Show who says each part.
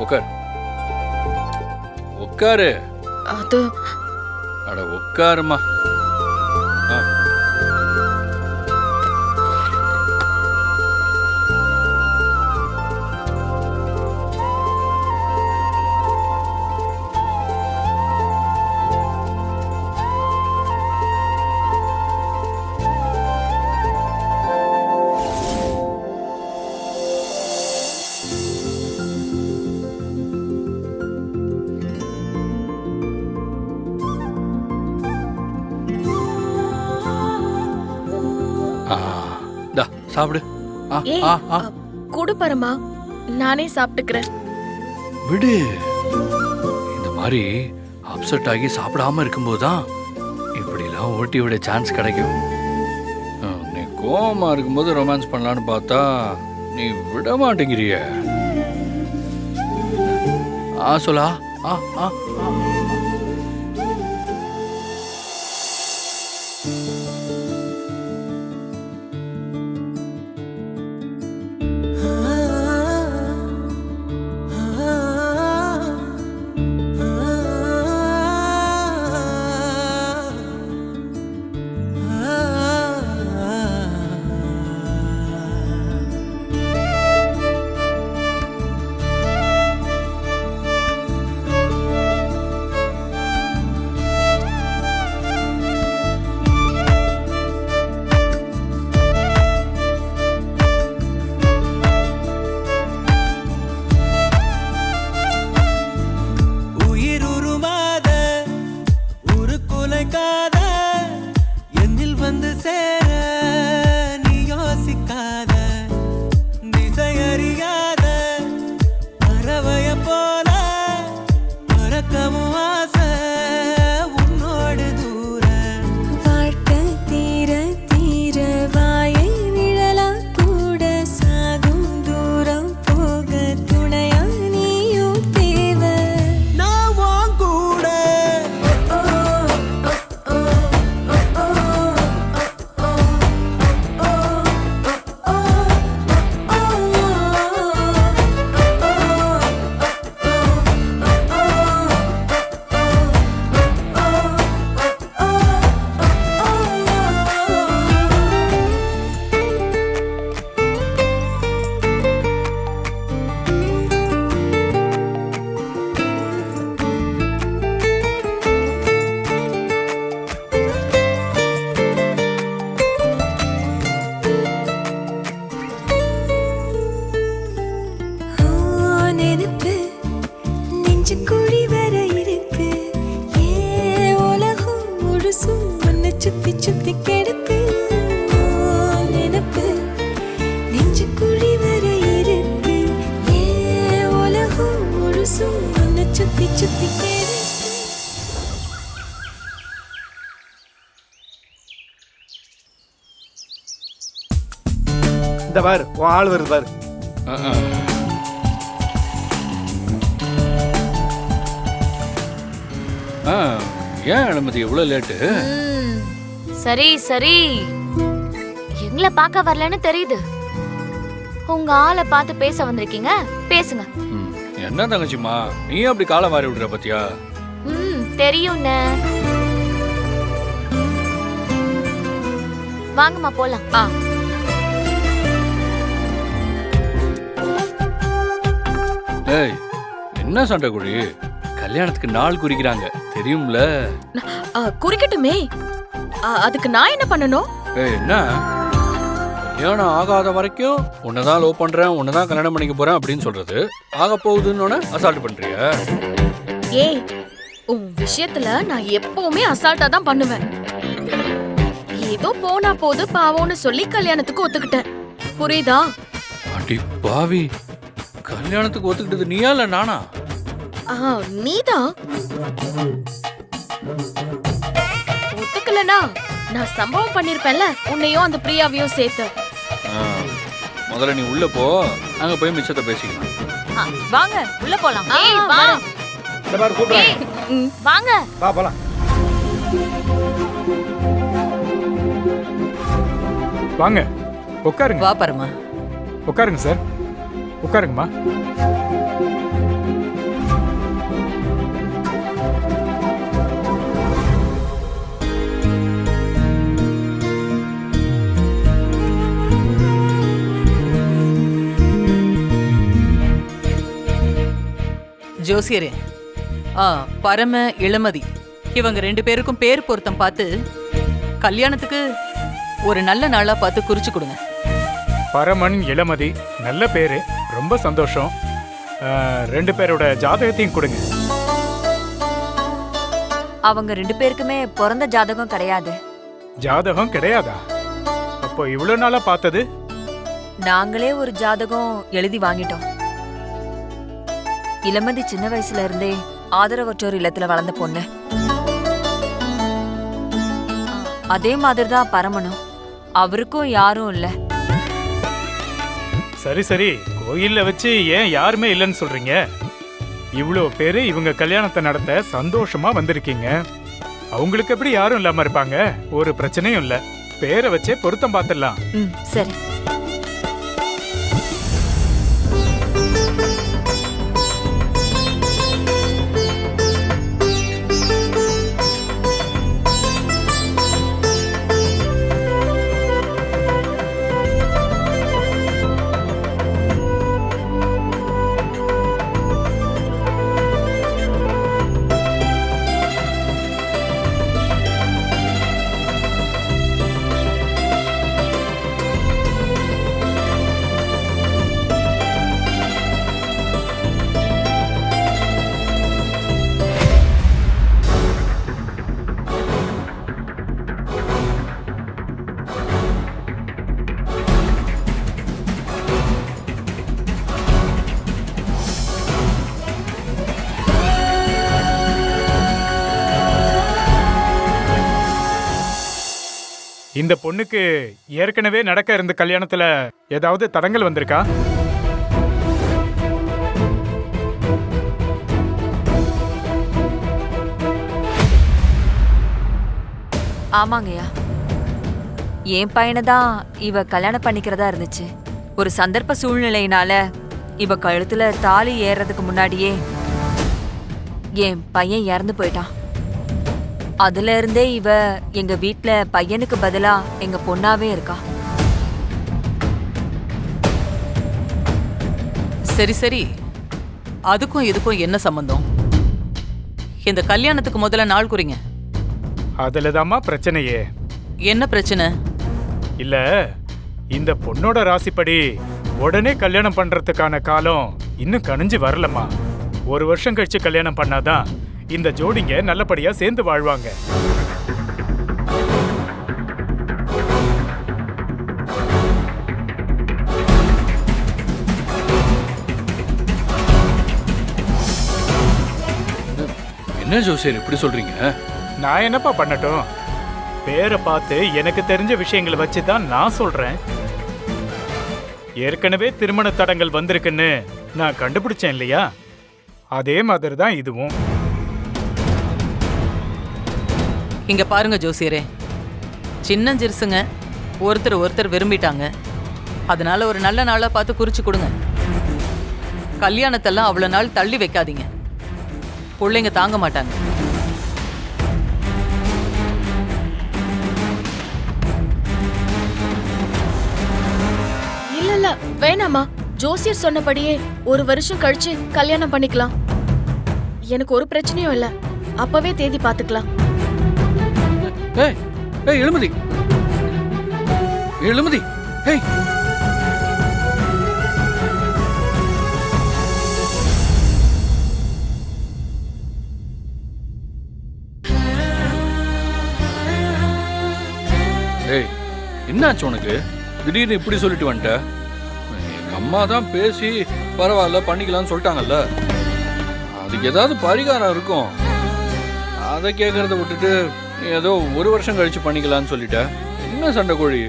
Speaker 1: உட்கார். உட்காரு.
Speaker 2: அது
Speaker 1: அட உட்காருமா. சாப்பிடு.
Speaker 2: குடு பரமா, நானே சாப்பிட்டுக்கிறேன்.
Speaker 1: விடு. இந்த மாதிரி அப்செட் ஆகி சாப்பிடாம இருக்கும்போதுதான் இப்படிலாம் ஓட்டி விட சான்ஸ் கிடைக்கும். நீ கோவமா இருக்கும்போது ரொமான்ஸ் பண்ணலான்னு பார்த்தா நீ விட மாட்டேங்கிறிய. சொல்லா.
Speaker 3: இந்த பாரு, உன் ஆள் வருது பாரு.
Speaker 1: ஏன் அனுமதி இவ்வளவு லேட்டு?
Speaker 4: சரி சரி, எங்களை பார்க்க வரலன்னு தெரியுது. உங்க ஆளை பார்த்து பேச வந்திருக்கீங்க, பேசுங்க.
Speaker 1: என்ன தங்கச்சிமா நீ அப்படி காலை வாரி விடுற பத்தியா?
Speaker 4: தெரியும்ண்ணே. வாங்கம்மா போலாம்.
Speaker 1: ஏய், என்ன சண்டை குடி? கல்யாணத்துக்கு நாள் குறிக்கிறாங்க தெரியும்ல?
Speaker 2: குறிக்கட்டுமே, அதுக்கு நான் என்ன பண்ணணும்?
Speaker 1: ஏய், என்ன கல்யாணம் ஆகாத வரைக்கும் உன்னதான் லவ் பண்றேன், உன்னதான் கல்யாணம் பண்ணிக்க போறேன் அப்படின்னு சொல்றது, ஆக போகுதுன்னு அசால்ட் பண்றிய?
Speaker 2: ஏய், உன் விஷயத்துல நான் எப்பவுமே அசால்ட்டா தான் பண்ணுவேன். ஏதோ போனா போது பாவோன்னு சொல்லி கல்யாணத்துக்கு ஒத்துக்கிட்டேன், புரியுதா?
Speaker 1: அடி பாவி, கல்யாணத்துக்கு ஒத்துக்கிட்டது நீயா இல்ல நானா?
Speaker 2: நீதான். ஒத்துக்கலனா நான் சம்பவம் பண்ணிருப்பேன்ல, உன்னையும் அந்த பிரியாவையும் சேர்த்து.
Speaker 1: முதல்ல நீ உள்ள போ, அங்க போய் மிச்சத்தை பேசிக்கலாம்.
Speaker 4: வாங்க உள்ள போலாம். வாங்க
Speaker 3: வா போலாம்.
Speaker 5: வாங்க உட்காருங்க.
Speaker 6: வா பரமா.
Speaker 5: உட்காருங்க சார், உட்காருங்கம்மா.
Speaker 3: ஜோசியரே, பரம இளமதி இவங்க 2 பேருக்கும் பேர் பொருத்தம் பார்த்து கல்யாணத்துக்கு ஒரு நல்ல நாளா பார்த்து குறிச்சு கொடுங்க.
Speaker 5: பரமன் இளமதி, நல்ல பேரு, ரொம்ப சந்தோஷம். 2 பேரோட ஜாதகத்தையும் கொடுங்க.
Speaker 4: அவங்க 2 பேருக்குமே பிறந்த ஜாதகம் கிடையாது.
Speaker 5: ஜாதகம் கிடையாதா? அப்போ இவ்வளவு நாளா பார்த்தது?
Speaker 4: நாங்களே ஒரு ஜாதகம் எழுதி வாங்கிட்டோம். இளமதி சின்ன வயசுல இருந்தே ஆதரவற்றோர் இல்லத்துல வளர்ந்த பொண்ணு. அதே மாதிரிதான் பரமனும். அவருக்கும் யாரும் இல்ல.
Speaker 5: சரி சரி, கோயில்ல வச்சு ஏன் யாருமே இல்லைன்னு சொல்றீங்க? இவ்வளோ பேரு இவங்க கல்யாணத்தை நடத்த சந்தோஷமா வந்திருக்கீங்க. அவங்களுக்கு எப்படி யாரும் இல்லாம இருப்பாங்க? ஒரு பிரச்சனையும் இல்ல. பேரை வச்சே பொருத்தம் பார்த்துடலாம்.
Speaker 4: சரி.
Speaker 5: இந்த பொண்ணுக்கு ஏற்கனவே நடக்க இருந்த கல்யாணத்துல ஏதாவது தடங்கள் வந்திருக்கா?
Speaker 4: ஆமாங்கய்யா, என் பையனை தான் இவ கல்யாணம் பண்ணிக்கிறதா இருந்துச்சு. ஒரு சந்தர்ப்ப சூழ்நிலையினால இவ கழுத்துல தாலி ஏறதுக்கு முன்னாடியே என் பையன் இறந்து போயிட்டான். அதுல இருந்தே இவ எங்க வீட்ல பையனுக்கு பதிலா எங்க பொண்ணாவே இருக்கா.
Speaker 3: சரி சரி, அதுக்கும் இதுக்கும் என்ன சம்பந்தம்? இந்த கல்யாணத்துக்கு முதல்ல நாள் குறிங்க.
Speaker 5: அதுலதாம்மா பிரச்சனையே.
Speaker 3: என்ன பிரச்சனை?
Speaker 5: இல்ல, இந்த பொண்ணோட ராசிப்படி உடனே கல்யாணம் பண்றதுக்கான காலம் இன்னும் கணிஞ்சு வரலம்மா. 1 வருஷம் கழிச்சு கல்யாணம் பண்ணாதான் இந்த ஜோடிங்க நல்லபடியா சேர்ந்து வாழ்வாங்க.
Speaker 1: என்ன ஜோசியர் இப்படி சொல்றீங்க?
Speaker 5: நான் என்னப்பா பண்ணட்டும்? பேரை பார்த்து எனக்கு தெரிஞ்ச விஷயங்களை வச்சு தான் நான் சொல்றேன். ஏற்கனவே திருமண தடங்கள் வந்திருக்குன்னு நான் கண்டுபிடிச்சேன் இல்லையா? அதே மாதிரி தான் இதுவும்.
Speaker 3: இங்க பாருங்க ஜோசியரே, சின்னஞ்சிறுசுங்க ஒருத்தர் விரும்பிட்டாங்க. அதனால ஒரு நல்ல நாளா பார்த்து குறிச்சு கொடுங்க. கல்யாணத்தெல்லாம் அவ்வளவு நாள் தள்ளி வைக்காதீங்க. பிள்ளைங்க தாங்க மாட்டாங்க.
Speaker 2: இல்ல வேணாமா. ஜோசியர் சொன்னபடியே 1 வருஷம் கழிச்சு கல்யாணம் பண்ணிக்கலாம். எனக்கு ஒரு பிரச்சனையும் இல்ல. அப்பவே தேதி பாத்துக்கலாம்.
Speaker 1: ஏய் ஏய் இளமதி, இளமதி, ஏய் ஏய், என்னாச்சு உனக்கு? திடீர்னு இப்படி சொல்லிட்டு வந்துட்ட? எங்க அம்மா தான் பேசி பரவாயில்ல பண்ணிக்கலாம்னு சொல்லிட்டாங்கல்ல. அதுக்கு ஏதாவது பரிகாரம் இருக்கும். அதை கேட்கறத விட்டுட்டு ஏதோ 1 வருஷம் கழிச்சு பண்ணிக்கலாம்னு சொல்லிட்ட. என்ன சண்டை கோழி?